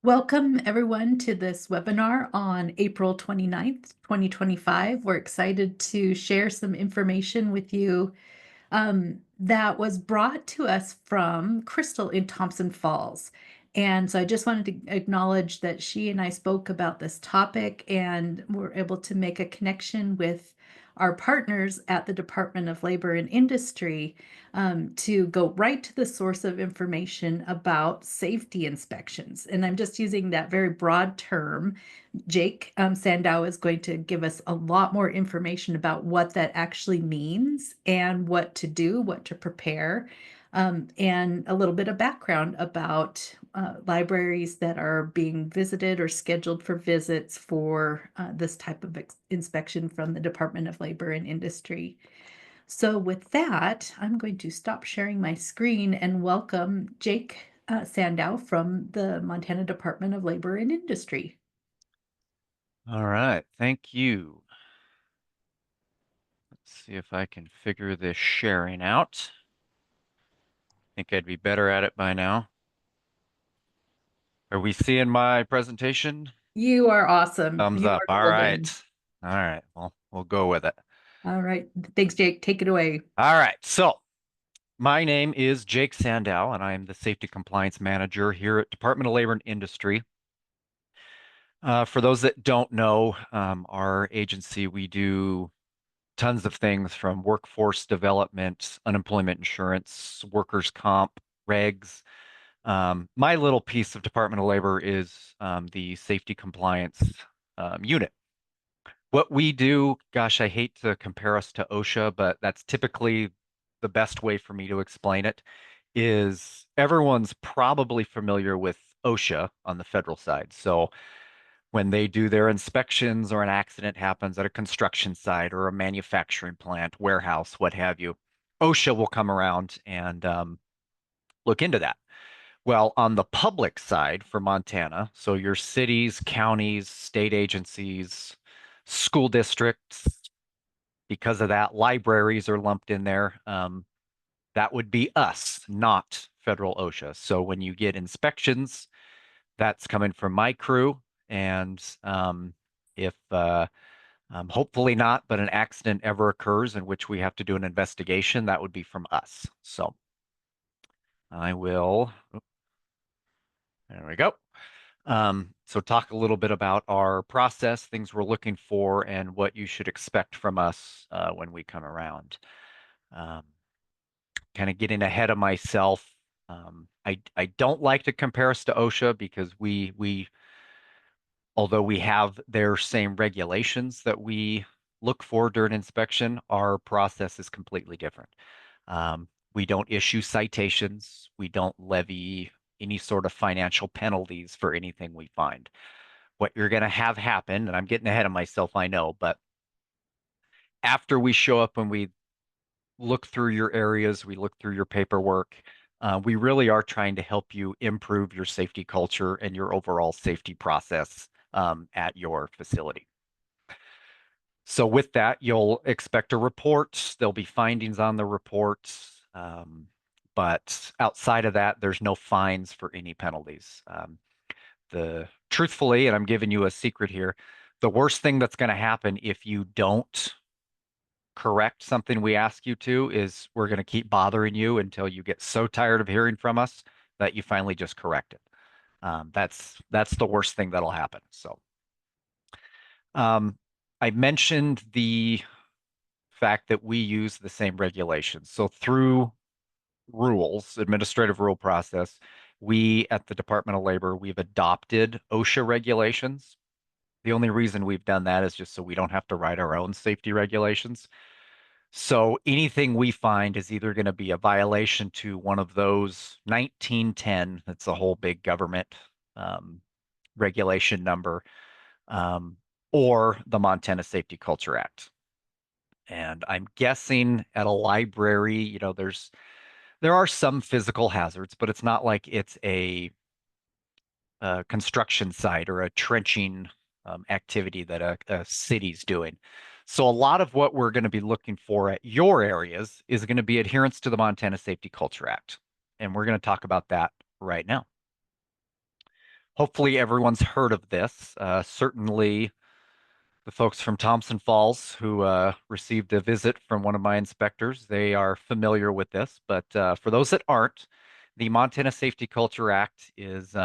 Welcome everyone to this webinar on April 29th, 2025. We're excited to share some information with you that was brought to us from Crystal in Thompson Falls. And so I just wanted to acknowledge that she and I spoke about this topic and were able to make a connection with our partners at the Department of Labor and Industry to go right to the source of information about safety inspections. And I'm just using that very broad term. Jake Sandow is going to give us a lot more information about what that actually means and what to do, what to prepare, and a little bit of background about libraries that are being visited or scheduled for visits for this type of inspection from the Department of Labor and Industry. So with that, I'm going to stop sharing my screen and welcome Jake Sandow from the Montana Department of Labor and Industry. All right, thank you. Let's see if I can figure this sharing out. Think I'd be better at it by now. Are we seeing my presentation? You are awesome. Thumbs You up. are All right. golden. All right. Well, we'll go with it. All right. Thanks, Jake. Take it away. All right. So my name is Jake Sandow, and I am the Safety Compliance Manager here at Department of Labor and Industry. For those that don't know, our agency, we do tons of things from workforce development, unemployment insurance, workers' comp, regs. My little piece of Department of Labor is the safety compliance unit. What we do, gosh, I hate to compare us to OSHA, but that's typically the best way for me to explain it, is everyone's probably familiar with OSHA on the federal side. So when they do their inspections or an accident happens at a construction site or a manufacturing plant, warehouse, what have you, OSHA will come around and look into that. Well, on the public side for Montana, so your cities, counties, state agencies, school districts, because of that, libraries are lumped in there. That would be us, not federal OSHA. So when you get inspections, that's coming from my crew. And if hopefully not, but an accident ever occurs in which we have to do an investigation, that would be from us. So I will, there we go. So talk a little bit about our process, things we're looking for, and what you should expect from us when we come around. Um, kind of getting ahead of myself. I don't like to compare us to OSHA because we although we have their same regulations that we look for during inspection, our process is completely different. We don't issue citations. We don't levy any sort of financial penalties for anything we find. What you're going to have happen, and I'm getting ahead of myself, I know, but after we show up and we look through your areas, we look through your paperwork, we really are trying to help you improve your safety culture and your overall safety process at your facility. So with that, you'll expect a report. There'll be findings on the report. But outside of that, there's no fines for any penalties. Truthfully, and I'm giving you a secret here, the worst thing that's going to happen if you don't correct something we ask you to is we're going to keep bothering you until you get so tired of hearing from us that you finally just correct it. That's the worst thing that'll happen. So I mentioned the fact that we use the same regulations. So through rules, administrative rule process, we at the Department of Labor, we've adopted OSHA regulations. The only reason we've done that is just so we don't have to write our own safety regulations. So anything we find is either going to be a violation to one of those 1910, that's a whole big government regulation number, or the Montana Safety Culture Act. And I'm guessing at a library, there are some physical hazards, but it's not like it's a construction site or a trenching activity that a city's doing. So a lot of what we're going to be looking for at your areas is going to be adherence to the Montana Safety Culture Act. And we're going to talk about that right now. Hopefully everyone's heard of this. Certainly the folks from Thompson Falls who received a visit from one of my inspectors, they are familiar with this. But for those that aren't, the Montana Safety Culture Act is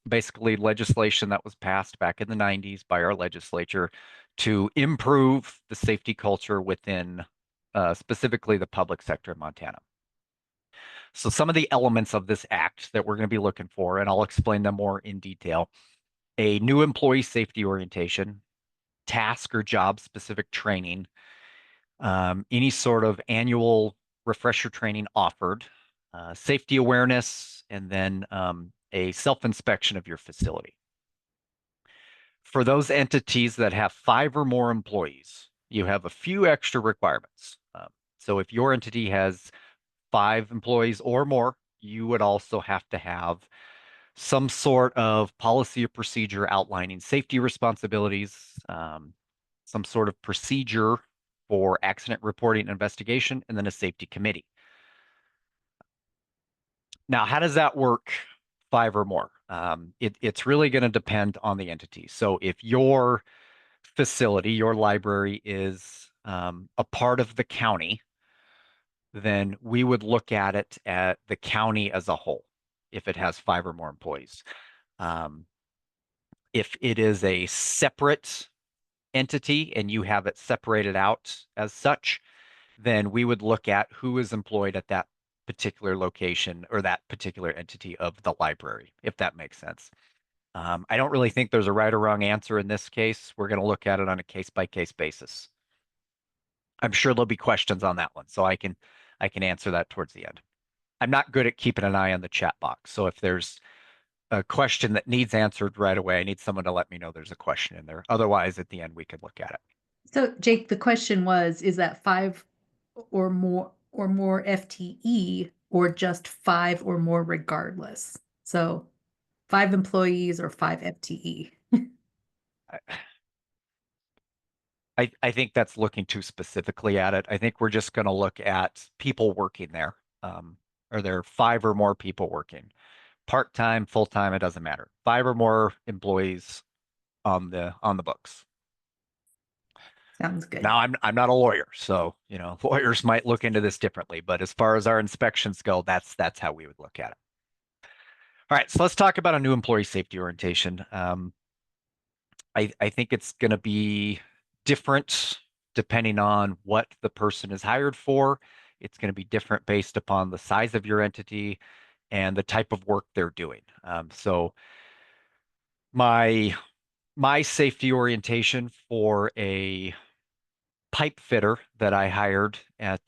basically legislation that was passed back in the 90s by our legislature to improve the safety culture within specifically the public sector in Montana. So some of the elements of this act that we're going to be looking for, and I'll explain them more in detail: a new employee safety orientation, task or job specific training, any sort of annual refresher training offered, safety awareness, and then a self-inspection of your facility. For those entities that have 5 or more employees, you have a few extra requirements. So if your entity has 5 employees or more, you would also have to have some sort of policy or procedure outlining safety responsibilities, some sort of procedure for accident reporting and investigation, and then a safety committee. Now, how does that work 5 or more? It's really going to depend on the entity. So if your facility, your library is a part of the county, then we would look at it at the county as a whole if it has 5 or more employees. If it is a separate entity and you have it separated out as such, then we would look at who is employed at that particular location or that particular entity of the library, if that makes sense. I don't really think there's a right or wrong answer in this case. We're going to look at it on a case-by-case basis. I'm sure there'll be questions on that one, so I can answer that towards the end. I'm not good at keeping an eye on the chat box, so if there's a question that needs answered right away, I need someone to let me know there's a question in there. Otherwise, at the end, we could look at it. So Jake, the question was, is that 5 or more FTE or just 5 or more regardless? So 5 employees or 5 FTE? I think that's looking too specifically at it. I think we're just going to look at people working there. Are there 5 or more people working? Part-time, full-time, it doesn't matter. 5 or more employees on the books. Sounds good. Now, I'm not a lawyer, so lawyers might look into this differently, but as far as our inspections go, that's how we would look at it. All right, so let's talk about a new employee safety orientation. I think it's going to be different depending on what the person is hired for. It's going to be different based upon the size of your entity and the type of work they're doing. So my safety orientation for a pipe fitter that I hired at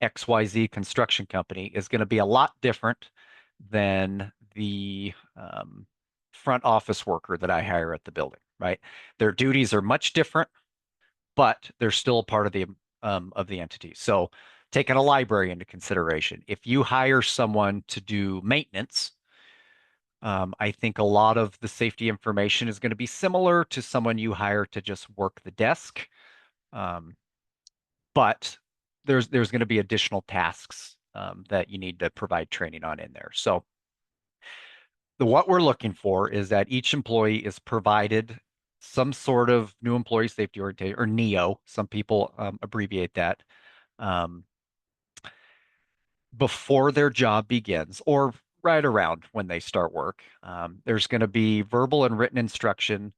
XYZ Construction Company is going to be a lot different than the front office worker that I hire at the building, right? Their duties are much different, but they're still a part of the entity. So taking a library into consideration, if you hire someone to do maintenance, I think a lot of the safety information is going to be similar to someone you hire to just work the desk. But there's going to be additional tasks that you need to provide training on in there. So what we're looking for is that each employee is provided some sort of new employee safety orientation, or NEO. Some people abbreviate that, before their job begins or right around when they start work. There's going to be verbal and written instruction,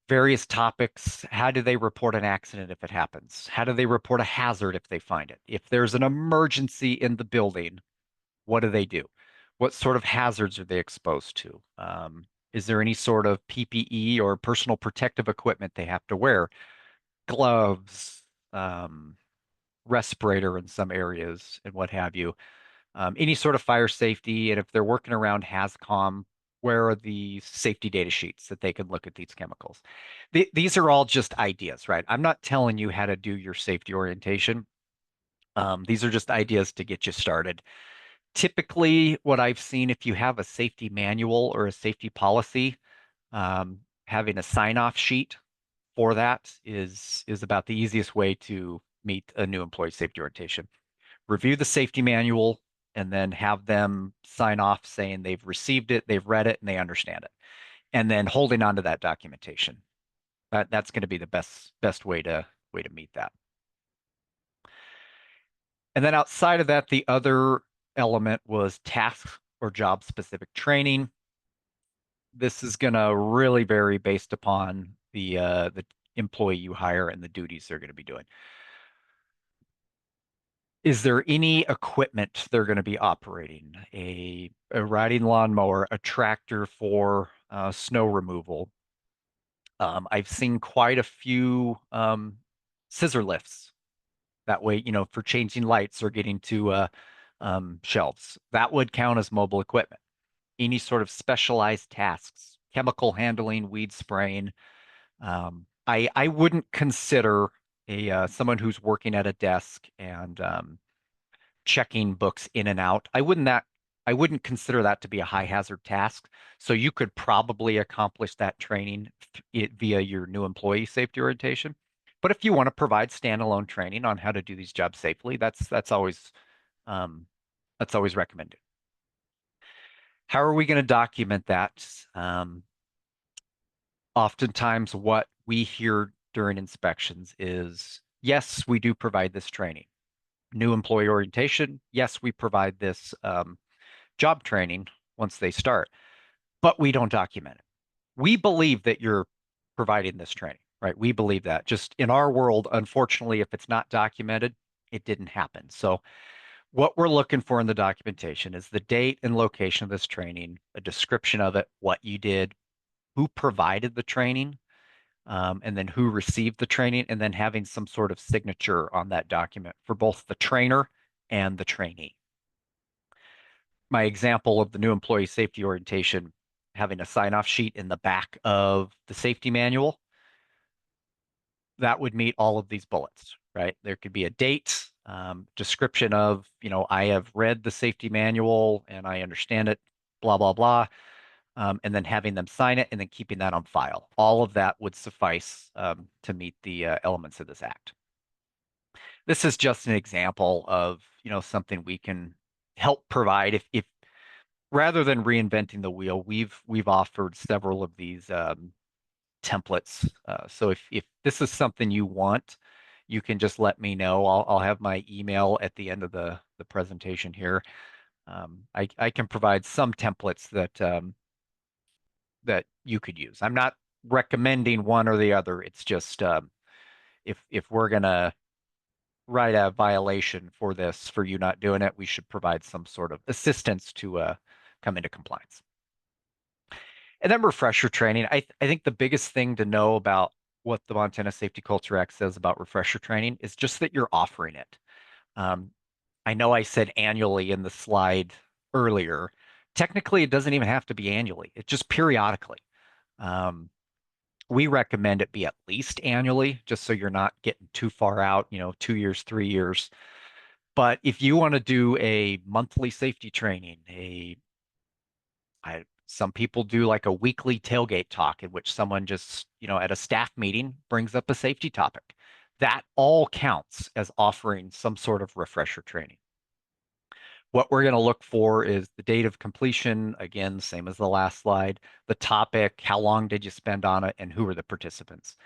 various topics. How do they report an accident if it happens? How do they report a hazard if they find it? If there's an emergency in the building, what do they do? What sort of hazards are they exposed to? Is there any sort of PPE or personal protective equipment they have to wear? Gloves, respirator in some areas, and what have you. Any sort of fire safety, and if they're working around HAZCOM, where are the safety data sheets that they can look at these chemicals? These are all just ideas, right? I'm not telling you how to do your safety orientation. These are just ideas to get you started. Typically, what I've seen, if you have a safety manual or a safety policy, having a sign-off sheet for that is about the easiest way to meet a new employee safety orientation. Review the safety manual and then have them sign off saying they've received it, they've read it, and they understand it. And then holding on to that documentation. That's going to be the best way to meet that. And then outside of that, the other element was task or job specific training. This is going to really vary based upon the employee you hire and the duties they're going to be doing. Is there any equipment they're going to be operating? A riding lawnmower, a tractor for snow removal. I've seen quite a few scissor lifts that way, for changing lights or getting to shelves. That would count as mobile equipment. Any sort of specialized tasks, chemical handling, weed spraying. I wouldn't consider a someone who's working at a desk and checking books in and out. I wouldn't consider that to be a high hazard task. So you could probably accomplish that training via your new employee safety orientation. But if you want to provide standalone training on how to do these jobs safely, um, that's always recommended. How are we going to document that? Oftentimes, what we hear during inspections is, yes, we do provide this training. New employee orientation, yes, we provide this job training once they start, but we don't document it. We believe that you're providing this training, right? We believe that. Just in our world, unfortunately, if it's not documented, it didn't happen. So what we're looking for in the documentation is the date and location of this training, a description of it, what you did, who provided the training, and then who received the training, and then having some sort of signature on that document for both the trainer and the trainee. My example of the new employee safety orientation, having a sign-off sheet in the back of the safety manual, that would meet all of these bullets, right? There could be a date, description of, I have read the safety manual and I understand it, blah, blah, blah. And then having them sign it and then keeping that on file. All of that would suffice to meet the elements of this act. This is just an example of, something we can help provide if rather than reinventing the wheel, we've offered several of these templates. So if this is something you want, you can just let me know. I'll have my email at the end of the presentation here. I can provide some templates that you could use. I'm not recommending one or the other. It's just if we're gonna write a violation for this for you not doing it, we should provide some sort of assistance to come into compliance. And then refresher training. I think the biggest thing to know about what the Montana Safety Culture Act says about refresher training is just that you're offering it. I know I said annually in the slide earlier. Technically, it doesn't even have to be annually. It's just periodically. We recommend it be at least annually, just so you're not getting too far out, 2 years, 3 years. But if you want to do a monthly safety training, some people do like a weekly tailgate talk in which someone just, at a staff meeting brings up a safety topic. That all counts as offering some sort of refresher training. What we're going to look for is the date of completion, again, same as the last slide, the topic, how long did you spend on it, and who are the participants.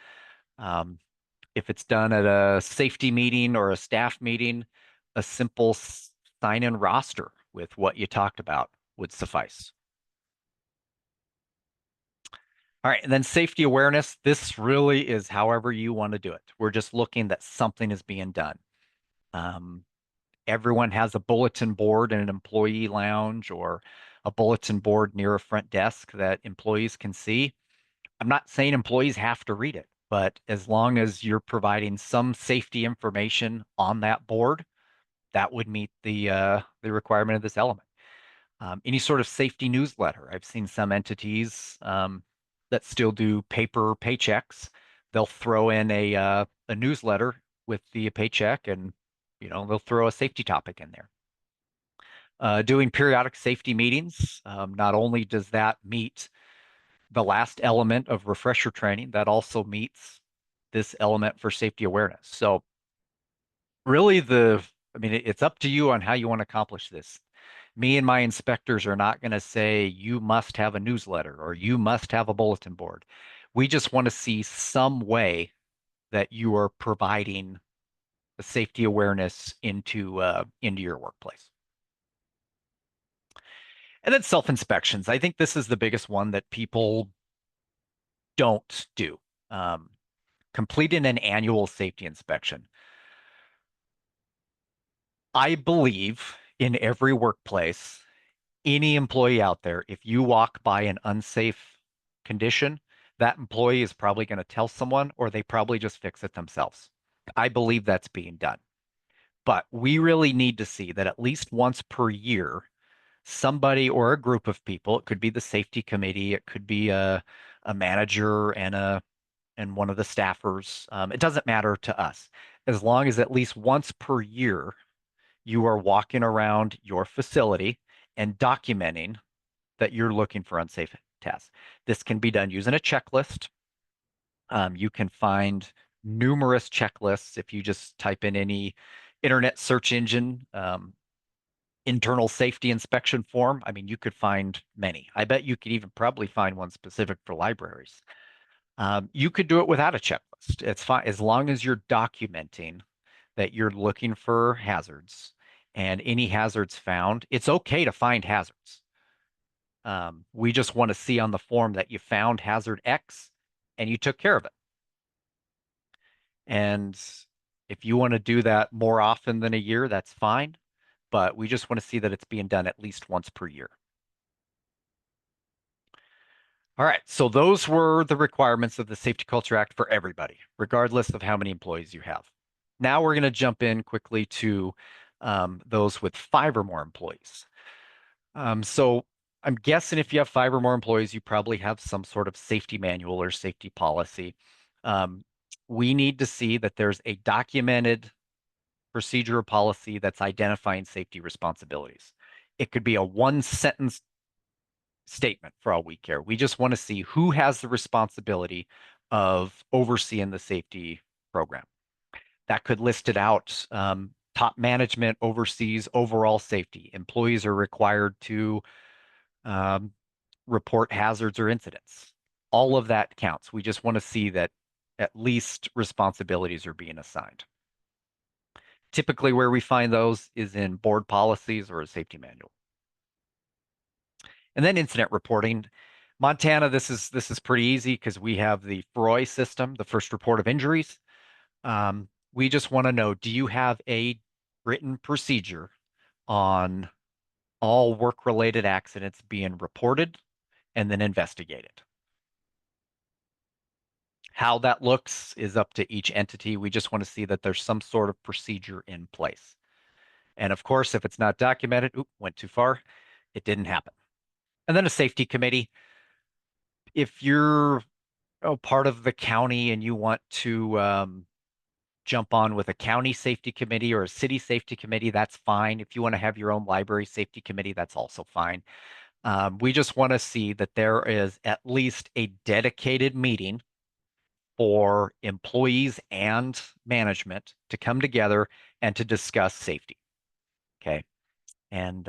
If it's done at a safety meeting or a staff meeting, a simple sign-in roster with what you talked about would suffice. All right, and then safety awareness. This really is however you want to do it. We're just looking that something is being done. Everyone has a bulletin board in an employee lounge or a bulletin board near a front desk that employees can see. I'm not saying employees have to read it, but as long as you're providing some safety information on that board, that would meet the requirement of this element. Any sort of safety newsletter. I've seen some entities that still do paper paychecks. They'll throw in a newsletter with the paycheck, and they'll throw a safety topic in there. Doing periodic safety meetings. Not only does that meet the last element of refresher training, that also meets this element for safety awareness. So really it's up to you on how you want to accomplish this. Me and my inspectors are not going to say you must have a newsletter or you must have a bulletin board. We just want to see some way that you are providing the safety awareness into your workplace. And then self-inspections. I think this is the biggest one that people don't do. Um, Completing an annual safety inspection. I believe in every workplace, any employee out there, if you walk by an unsafe condition, that employee is probably going to tell someone or they probably just fix it themselves. I believe that's being done. But we really need to see that at least once per year, somebody or a group of people, it could be the safety committee, it could be a manager and one of the staffers. It doesn't matter to us. As long as at least once per year, you are walking around your facility and documenting that you're looking for unsafe tasks. This can be done using a checklist. You can find numerous checklists if you just type in any internet search engine, internal safety inspection form. I mean, you could find many. I bet you could even probably find one specific for libraries. You could do it without a checklist. It's fine as long as you're documenting that you're looking for hazards and any hazards found. It's okay to find hazards. We just want to see on the form that you found hazard X and you took care of it. And if you want to do that more often than a year, that's fine. But we just want to see that it's being done at least once per year. All right, so those were the requirements of the Safety Culture Act for everybody, regardless of how many employees you have. Now we're going to jump in quickly to those with 5 or more employees. So I'm guessing if you have 5 or more employees, you probably have some sort of safety manual or safety policy. We need to see that there's a documented procedure or policy that's identifying safety responsibilities. It could be a one-sentence statement for all we care. We just want to see who has the responsibility of overseeing the safety program. That could list it out. Top management oversees overall safety. Employees are required to report hazards or incidents. All of that counts. We just want to see that at least responsibilities are being assigned. Typically, where we find those is in board policies or a safety manual. And then incident reporting. Montana, this is pretty easy because we have the FROI system, the first report of injuries. We just want to know, do you have a written procedure on all work-related accidents being reported and then investigated? How that looks is up to each entity. We just want to see that there's some sort of procedure in place. And of course, if it's not documented, went too far, it didn't happen. And then a safety committee. If you're part of the county and you want to jump on with a county safety committee or a city safety committee, that's fine. If you want to have your own library safety committee, that's also fine. We just want to see that there is at least a dedicated meeting for employees and management to come together and to discuss safety. Okay. And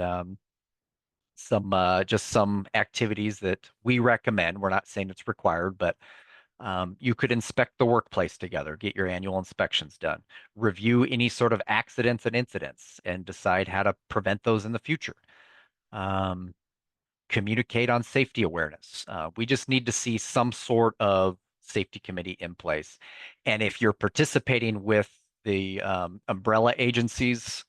just some activities that we recommend. We're not saying it's required, but you could inspect the workplace together, get your annual inspections done, review any sort of accidents and incidents, and decide how to prevent those in the future. Communicate on safety awareness. We just need to see some sort of safety committee in place. And if you're participating with the umbrella agencies,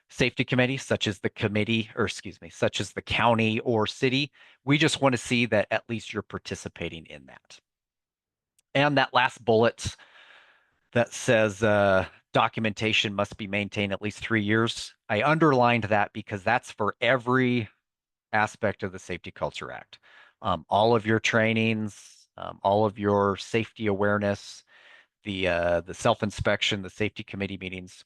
safety committee, such as the committee, or excuse me, such as the county or city, we just want to see that at least you're participating in that. And that last bullet that says documentation must be maintained at least 3 years, I underlined that because that's for every aspect of the Safety Culture Act. All of your trainings, all of your safety awareness, the self-inspection, the safety committee meetings,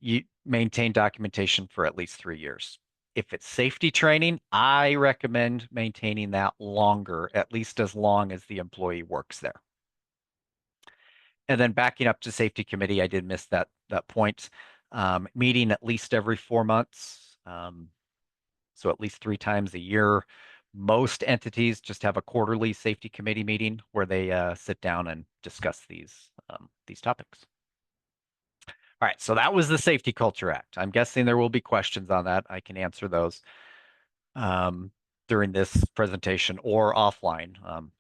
you maintain documentation for at least 3 years. If it's safety training, I recommend maintaining that longer, at least as long as the employee works there. And then backing up to safety committee, I did miss that point. Meeting at least every 4 months. so at least 3 times a year. Most entities just have a quarterly safety committee meeting where they sit down and discuss these topics. All right, so that was the Safety Culture Act. I'm guessing there will be questions on that. I can answer those during this presentation or offline.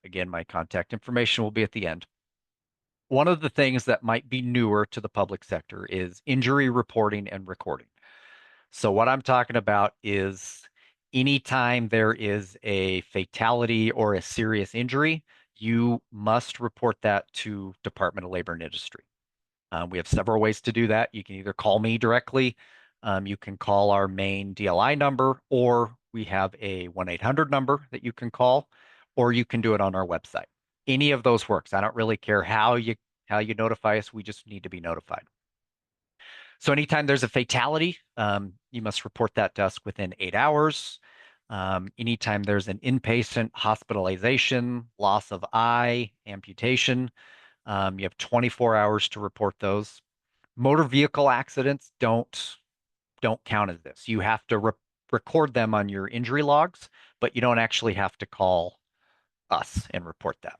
Again, my contact information will be at the end. One of the things that might be newer to the public sector is injury reporting and recording. So what I'm talking about is anytime there is a fatality or a serious injury, you must report that to Department of Labor and Industry. We have several ways to do that. You can either call me directly, you can call our main DLI number, or we have a 1-800 number that you can call, or you can do it on our website. Any of those works. I don't really care how you notify us. We just need to be notified. So anytime there's a fatality, you must report that to us within 8 hours. Anytime there's an inpatient hospitalization, loss of eye, amputation, you have 24 hours to report those. Motor vehicle accidents don't count as this. You have to record them on your injury logs, but you don't actually have to call us and report that.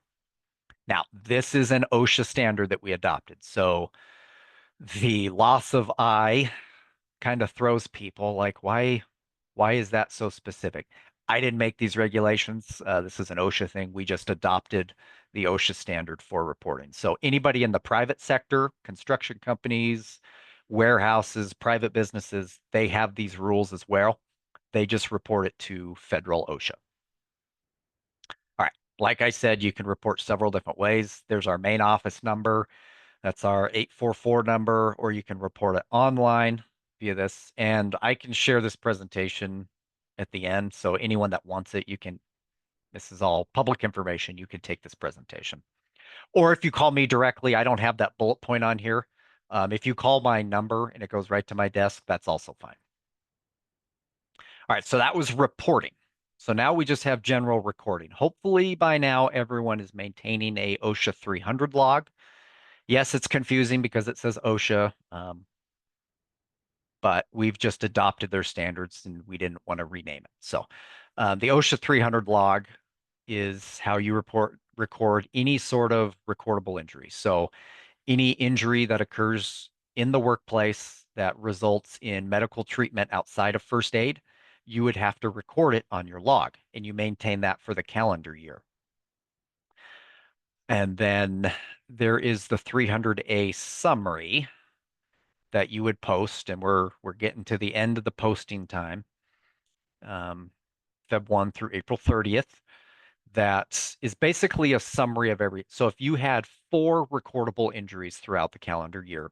Now, this is an OSHA standard that we adopted. So the loss of eye kind of throws people like, why is that so specific? I didn't make these regulations. This is an OSHA thing. We just adopted the OSHA standard for reporting. So anybody in the private sector, construction companies, warehouses, private businesses, they have these rules as well. They just report it to federal OSHA. All right. Like I said, you can report several different ways. There's our main office number. That's our 844 number, or you can report it online via this. And I can share this presentation at the end. So anyone that wants it, this is all public information. You can take this presentation. Or if you call me directly, I don't have that bullet point on here. If you call my number and it goes right to my desk, that's also fine. All right, so that was reporting. So now we just have general recording. Hopefully by now everyone is maintaining a OSHA 300 log. Yes, it's confusing because it says OSHA, but we've just adopted their standards and we didn't want to rename it. So the OSHA 300 log is how you record any sort of recordable injury. So any injury that occurs in the workplace that results in medical treatment outside of first aid, you would have to record it on your log, and you maintain that for the calendar year. And then there is the 300A summary that you would post, and we're getting to the end of the posting time, Feb 1 through April 30th. That is basically a summary of so if you had 4 recordable injuries throughout the calendar year,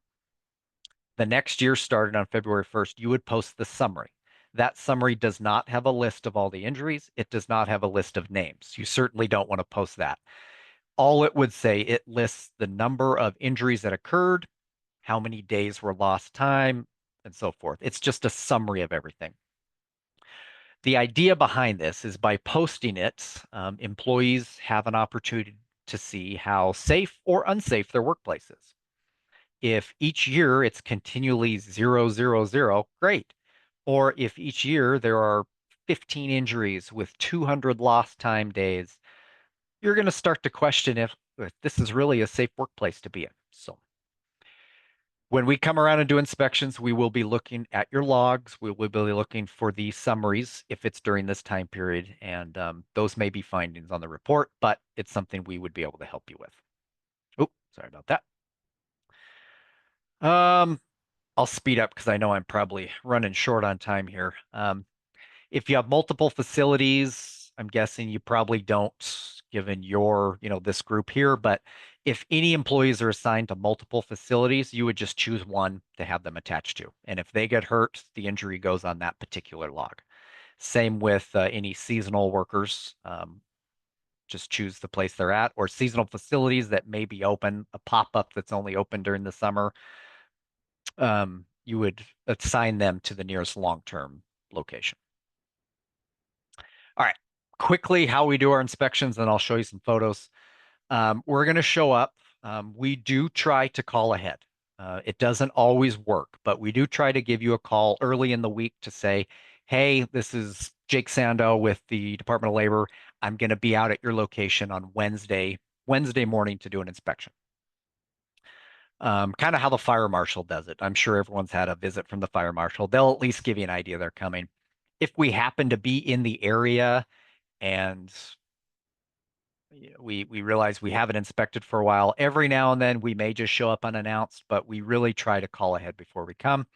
the next year started on February 1st, you would post the summary. That summary does not have a list of all the injuries. It does not have a list of names. You certainly don't want to post that. All it would say, it lists the number of injuries that occurred, how many days were lost time, and so forth. It's just a summary of everything. The idea behind this is by posting it, employees have an opportunity to see how safe or unsafe their workplace is. If each year it's continually 0, 0, 0, great. Or if each year there are 15 injuries with 200 lost time days, you're going to start to question if this is really a safe workplace to be in. So when we come around and do inspections, we will be looking at your logs. We will be looking for the summaries if it's during this time period, and those may be findings on the report, but it's something we would be able to help you with. Oh, sorry about that. I'll speed up because I know I'm probably running short on time here. If you have multiple facilities, I'm guessing you probably don't, given your, this group here, but if any employees are assigned to multiple facilities, you would just choose one to have them attached to. And if they get hurt, the injury goes on that particular log. Same with any seasonal workers. Just choose the place they're at, or seasonal facilities that may be open, a pop-up that's only open during the summer. You would assign them to the nearest long-term location. All right, quickly how we do our inspections, and I'll show you some photos. We're going to show up. We do try to call ahead. It doesn't always work, but we do try to give you a call early in the week to say, hey, this is Jake Sandow with the Department of Labor. I'm going to be out at your location on Wednesday morning to do an inspection. Kind of how the fire marshal does it. I'm sure everyone's had a visit from the fire marshal. They'll at least give you an idea they're coming. If we happen to be in the area and we realize we haven't inspected for a while, every now and then we may just show up unannounced, but we really try to call ahead before we come.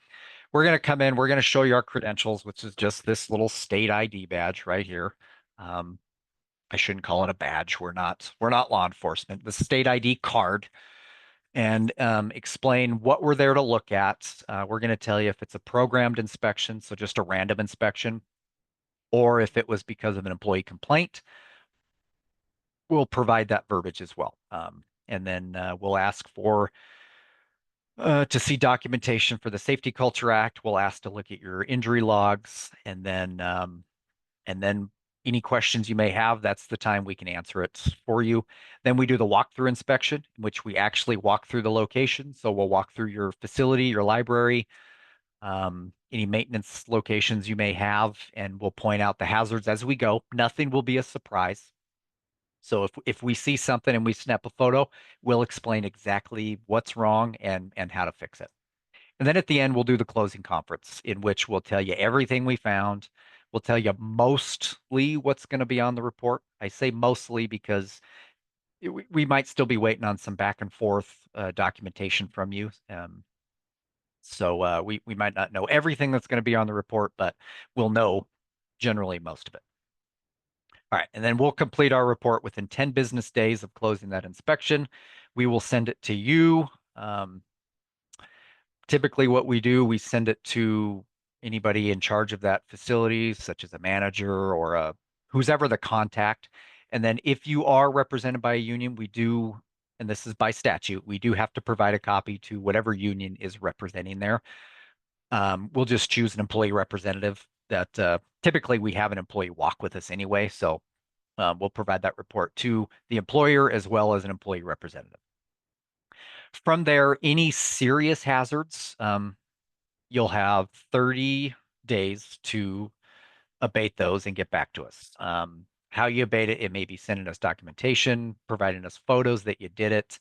We're going to come in, we're going to show you our credentials, which is just this little state ID badge right here. I shouldn't call it a badge. We're not law enforcement. The state ID card, and explain what we're there to look at. We're going to tell you if it's a programmed inspection, so just a random inspection, or if it was because of an employee complaint. We'll provide that verbiage as well. And then we'll ask for to see documentation for the Safety Culture Act. We'll ask to look at your injury logs, and then any questions you may have, that's the time we can answer it for you. Then we do the walkthrough inspection, in which we actually walk through the location. So we'll walk through your facility, your library, any maintenance locations you may have, and we'll point out the hazards as we go. Nothing will be a surprise. So if we see something and we snap a photo, we'll explain exactly what's wrong and how to fix it. And then at the end, we'll do the closing conference, in which we'll tell you everything we found. We'll tell you mostly what's going to be on the report. I say mostly because we might still be waiting on some back and forth documentation from you. So we might not know everything that's going to be on the report, but we'll know generally most of it. All right, and then we'll complete our report within 10 business days of closing that inspection. We will send it to you. Typically what we do, we send it to anybody in charge of that facility, such as a manager or who's ever the contact. And then if you are represented by a union, we do, and this is by statute, we do have to provide a copy to whatever union is representing there. We'll just choose an employee representative that typically we have an employee walk with us anyway. So we'll provide that report to the employer as well as an employee representative. From there, any serious hazards, you'll have 30 days to abate those and get back to us. How you abate it, it may be sending us documentation, providing us photos that you did it,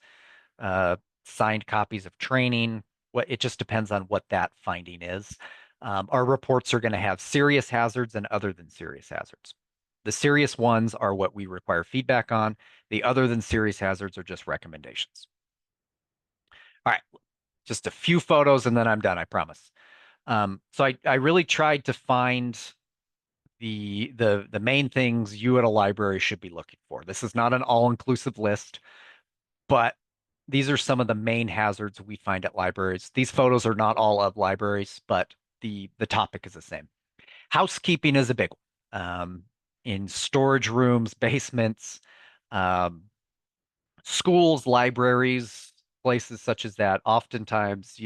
signed copies of training. It just depends on what that finding is. Our reports are going to have serious hazards and other than serious hazards. The serious ones are what we require feedback on. The other than serious hazards are just recommendations. All right, just a few photos and then I'm done, I promise. So I really tried to find the main things you at a library should be looking for. This is not an all-inclusive list, but these are some of the main hazards we find at libraries. These photos are not all of libraries, but the topic is the same. Housekeeping is a big one. In storage rooms, basements, schools, libraries, places such as that, oftentimes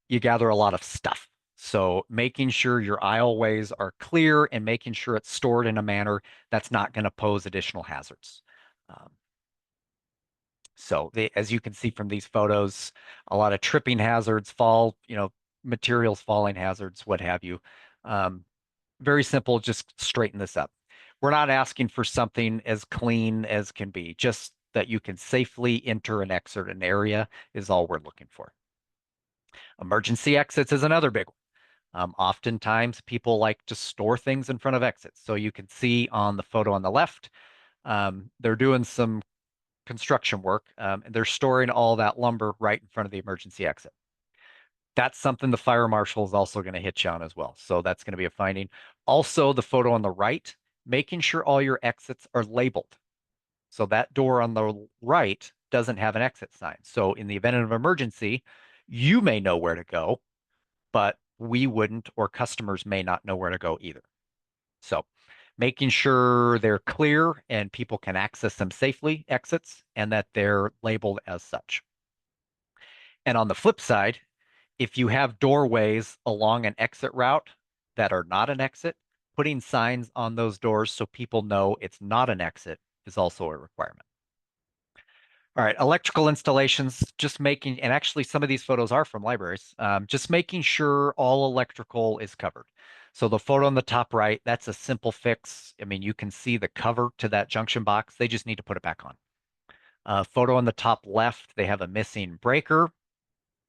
you gather a lot of stuff. So making sure your aisleways are clear and making sure it's stored in a manner that's not going to pose additional hazards. As you can see from these photos, a lot of tripping hazards, materials falling hazards, what have you. Very simple, just straighten this up. We're not asking for something as clean as can be, just that you can safely enter and exit an area is all we're looking for. Emergency exits is another big one. Oftentimes people like to store things in front of exits. So you can see on the photo on the left, they're doing some construction work, and they're storing all that lumber right in front of the emergency exit. That's something the fire marshal is also going to hit you on as well. So that's going to be a finding. Also, the photo on the right, making sure all your exits are labeled. So that door on the right doesn't have an exit sign. So in the event of an emergency, you may know where to go, but we wouldn't, or customers may not know where to go either. So making sure they're clear and people can access them safely, exits, and that they're labeled as such. And on the flip side, if you have doorways along an exit route that are not an exit, putting signs on those doors so people know it's not an exit is also a requirement. All right, electrical installations, and actually some of these photos are from libraries, just making sure all electrical is covered. So the photo on the top right, that's a simple fix. I mean, you can see the cover to that junction box. They just need to put it back on. Photo on the top left, they have a missing breaker.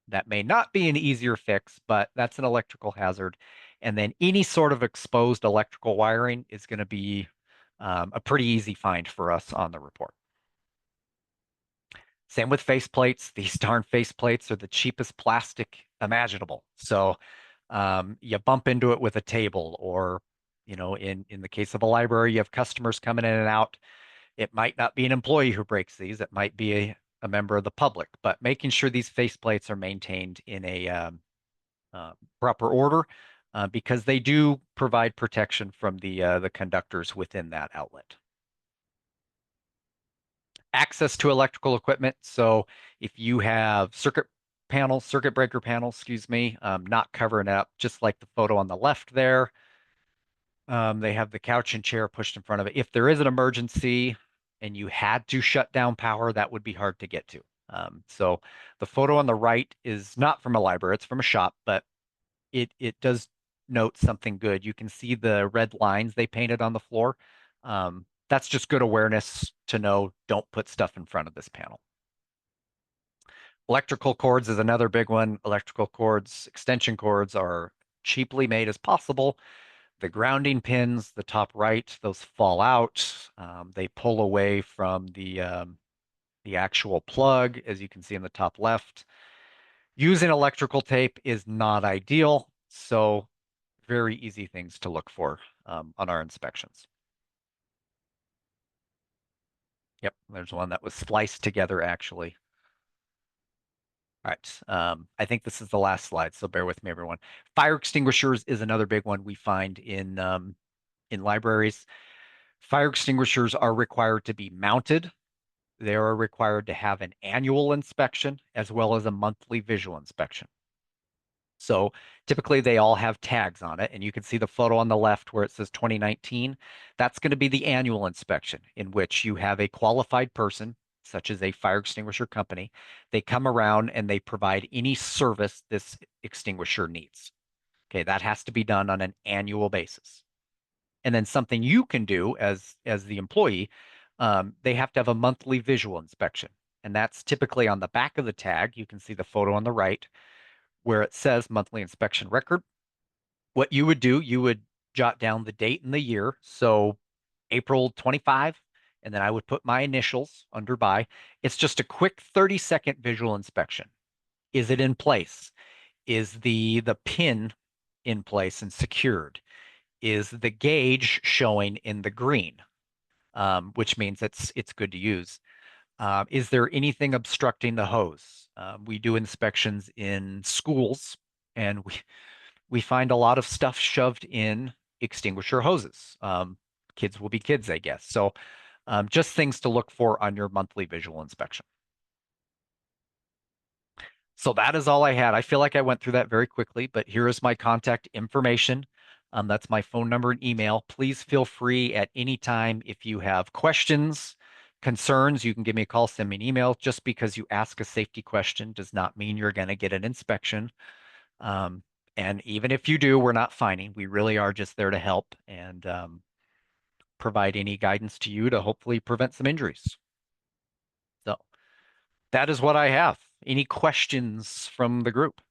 That may not be an easier fix, but that's an electrical hazard. And then any sort of exposed electrical wiring is going to be a pretty easy find for us on the report. Same with faceplates. These darn faceplates are the cheapest plastic imaginable. So you bump into it with a table, or in the case of a library, you have customers coming in and out. It might not be an employee who breaks these. It might be a member of the public, but making sure these faceplates are maintained in a proper order because they do provide protection from the conductors within that outlet. Access to electrical equipment. So if you have circuit breaker panels, excuse me, not covering up, just like the photo on the left there. They have the couch and chair pushed in front of it. If there is an emergency and you had to shut down power, that would be hard to get to. So the photo on the right is not from a library, it's from a shop, but it does note something good. You can see the red lines they painted on the floor. That's just good awareness to know don't put stuff in front of this panel. Electrical cords is another big one. Electrical cords, extension cords are cheaply made as possible. The grounding pins, the top right, those fall out. They pull away from the actual plug, as you can see in the top left. Using electrical tape is not ideal, so very easy things to look for on our inspections. Yep, there's one that was spliced together actually. All right, I think this is the last slide, so bear with me, everyone. Fire extinguishers is another big one we find in libraries. Fire extinguishers are required to be mounted. They are required to have an annual inspection as well as a monthly visual inspection. So typically they all have tags on it, and you can see the photo on the left where it says 2019. That's going to be the annual inspection in which you have a qualified person, such as a fire extinguisher company. They come around and they provide any service this extinguisher needs. Okay, that has to be done on an annual basis. And then something you can do as the employee, they have to have a monthly visual inspection. And that's typically on the back of the tag. You can see the photo on the right where it says monthly inspection record. What you would do, you would jot down the date and the year. So April 25, and then I would put my initials under by. It's just a quick 30-second visual inspection. Is it in place? Is the pin in place and secured? Is the gauge showing in the green, which means it's good to use? Is there anything obstructing the hose? We do inspections in schools, and we find a lot of stuff shoved in extinguisher hoses. Kids will be kids, I guess. So just things to look for on your monthly visual inspection. So that is all I had. I feel like I went through that very quickly, but here is my contact information. That's my phone number and email. Please feel free at any time if you have questions, concerns, you can give me a call, send me an email. Just because you ask a safety question does not mean you're going to get an inspection. And even if you do, we're not fining. We really are just there to help and provide any guidance to you to hopefully prevent some injuries. So that is what I have. Any questions from the group?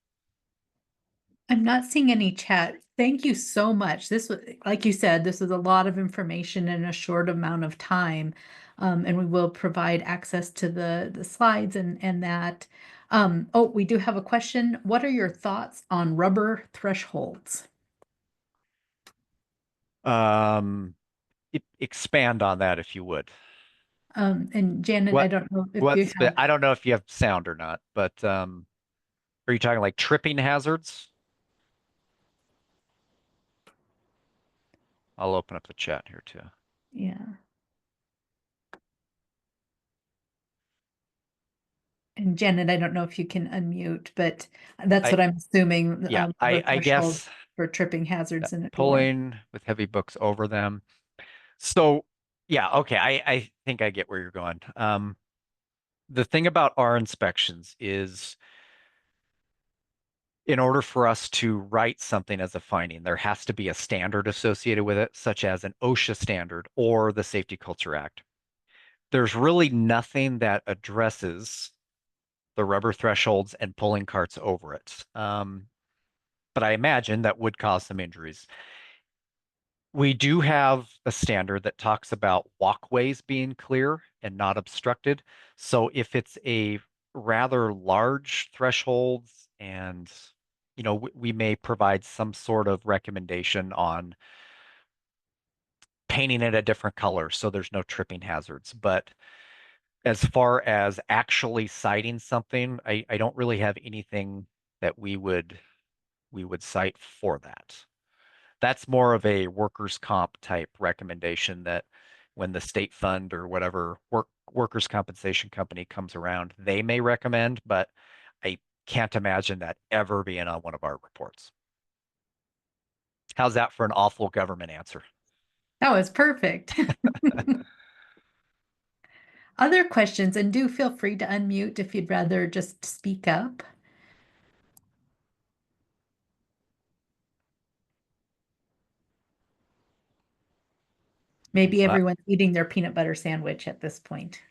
I'm not seeing any chat. Thank you so much. This was, like you said, this is a lot of information in a short amount of time. And we will provide access to the slides and that. Oh, we do have a question. What are your thoughts on rubber thresholds? Expand on that if you would. And Janet, I What don't know if you have. I don't know if you have sound or not, but are you talking like tripping hazards? I'll open up the chat here too. Yeah. And Janet, I don't know if you can unmute, but that's what I'm assuming. Yeah, Rubber I threshold guess for tripping hazards in a door. pulling with heavy books over them. So yeah, okay, I think I get where you're going. The thing about our inspections is in order for us to write something as a finding, there has to be a standard associated with it, such as an OSHA standard or the Safety Culture Act. There's really nothing that addresses the rubber thresholds and pulling carts over it. But I imagine that would cause some injuries. We do have a standard that talks about walkways being clear and not obstructed. So if it's a rather large thresholds and we may provide some sort of recommendation on painting it a different color so there's no tripping hazards. But as far as actually citing something, I don't really have anything that we would cite for that. That's more of a workers' comp type recommendation that when the state fund or whatever workers' compensation company comes around, they may recommend, but I can't imagine that ever being on one of our reports. How's that for an awful government answer? That was perfect. Other questions, and do feel free to unmute if you'd rather just speak up. Maybe Well, everyone's eating their peanut butter sandwich at this point.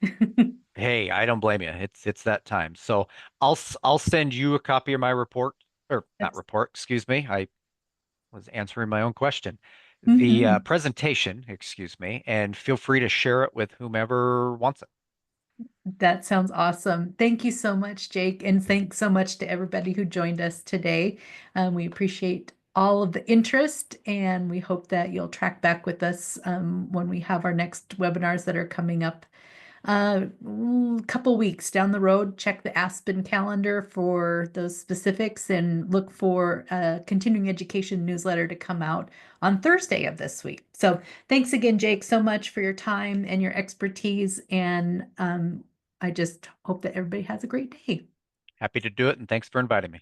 hey, I don't blame you. It's that time. So I'll send you a copy of my report, or not That's report, excuse me. I was answering my own question. The Mhm. presentation, excuse me, and feel free to share it with whomever wants it. That sounds awesome. Thank you so much, Jake, and thanks so much to everybody who joined us today. We appreciate all of the interest, and we hope that you'll track back with us when we have our next webinars that are coming up couple weeks down the road. Check the Aspen calendar for those specifics and look for a continuing education newsletter to come out on Thursday of this week. So thanks again, Jake, so much for your time and your expertise. And I just hope that everybody has a great day. Happy to do it, and thanks for inviting me.